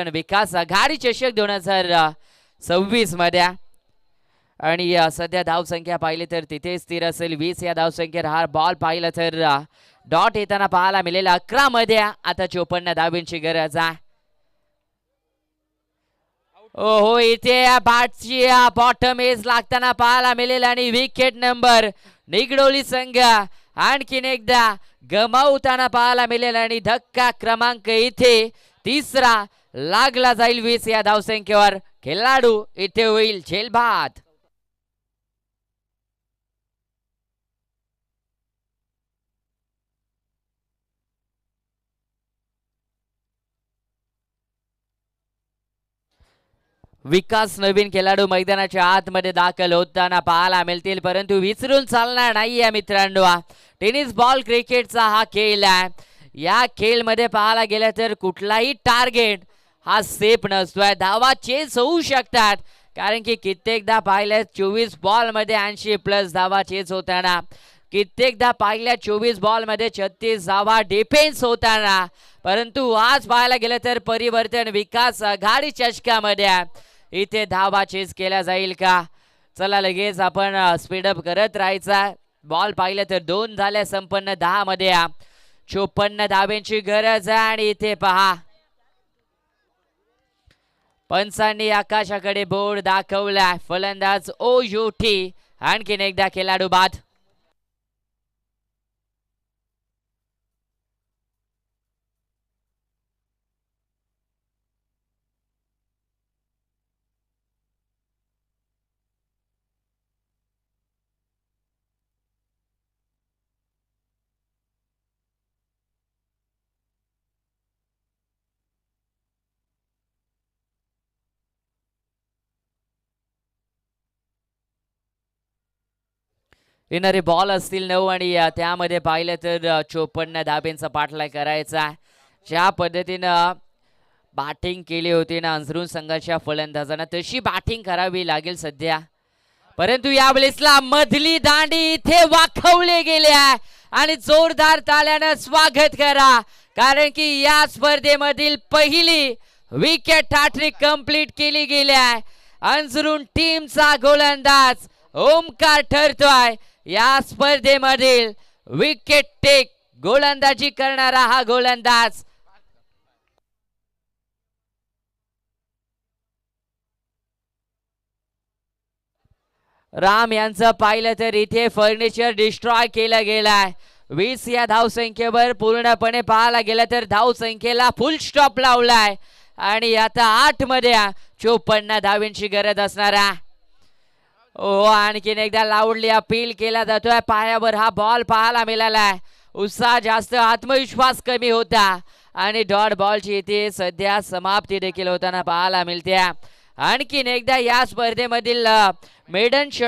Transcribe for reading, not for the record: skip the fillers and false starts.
विकास आघाडी चषक 2026 मध्ये आणि सध्या धावसंख्या पाहिली तर तिथे स्थिर असेल 20 या धावसंख्येवर हा बॉल पाहिला तर डॉट येताना पाहायला मिळेल 11 मध्ये आता 54 धावांची गरज आहे. ओहो इथे बॅटची बॉटम एज लागताना पाहायला मिळेल आणि विकेट नंबर निगडोली संघ आणखीन एकदा गमावताना पाहायला मिळेल आणि धक्का क्रमांक इथे तिसरा लागला जाईल 20 या धावसंख्येवर. खेळाडू इथे होईल झेलबाद. विकास नवीन खेळाडू मैदानाच्या आतमध्ये दाखल होताना पाहायला मिळतील परंतु विसरून चालणार नाहीये मित्रांनो. टेनिस बॉल क्रिकेटचा हा खेळ आहे. या खेळमध्ये पाहायला गेलं तर कुठलाही टार्गेट हा सेफ नसतोय. धावा चेस होऊ शकतात कारण की कित्येकदा पाहिल्या 24 बॉल मध्ये 80+ धावा चेस होताना, कित्येकदा पाहिल्या 24 बॉल मध्ये 36 धावा डिफेन्स होताना, परंतु आज पाहायला गेलं तर परिवर्तन विकास आघाडी चषकामध्ये इथे धावा चेस केल्या जाईल का. चला लगेच आपण स्पीडअप करत राहायचा. बॉल पाहिलं तर 2 झाल्या संपन्न 10 मध्ये 54 धावांची गरज आहे आणि इथे पहा पंचांनी आकाशाकडे बोर्ड दाखवला. फलंदाज OUT आणखीन एकदा खेळाडू बाद. येणारे बॉल असतील 9 आणि त्यामध्ये पाहिलं तर 54 धाब्यांचा पाठलाग करायचा. ज्या पद्धतीनं बॅटिंग केली होती ना अंजरून संघाच्या फलंदाजांना तशी बॅटिंग करावी लागेल सध्या. परंतु यावेळेसला मधली दांडी इथे वाखवले गेले आहे आणि जोरदार ताल्यानं स्वागत करा कारण की या स्पर्धेमधील पहिली विकेट हॅट्रिक कंप्लीट केली गेली आहे. अंजरून टीमचा गोलंदाज ओमकार ठरतोय या स्पर्धेमधील विकेट टेक गोलंदाजी करणारा हा गोलंदाज. राम यांचं पाहिलं तर इथे फर्निचर डिस्ट्रॉय केलं गेलाय. 20 या धावसंख्येवर पूर्णपणे पाहायला गेलं तर धावसंख्येला फुल स्टॉप लावलाय आणि आता 8 मध्ये 54 धावांची गरज असणार आहे. ओ आणखीन एकदा लाऊडली अपील केला जातोय. पायावर हा बॉल पाहायला मिळालाय. उत्साह जास्त, आत्मविश्वास कमी होता आणि डॉट बॉलची इथे सध्या समाप्ती देखील होताना पाहायला मिळते. आणखीन एकदा या स्पर्धेमधील मेडन षटक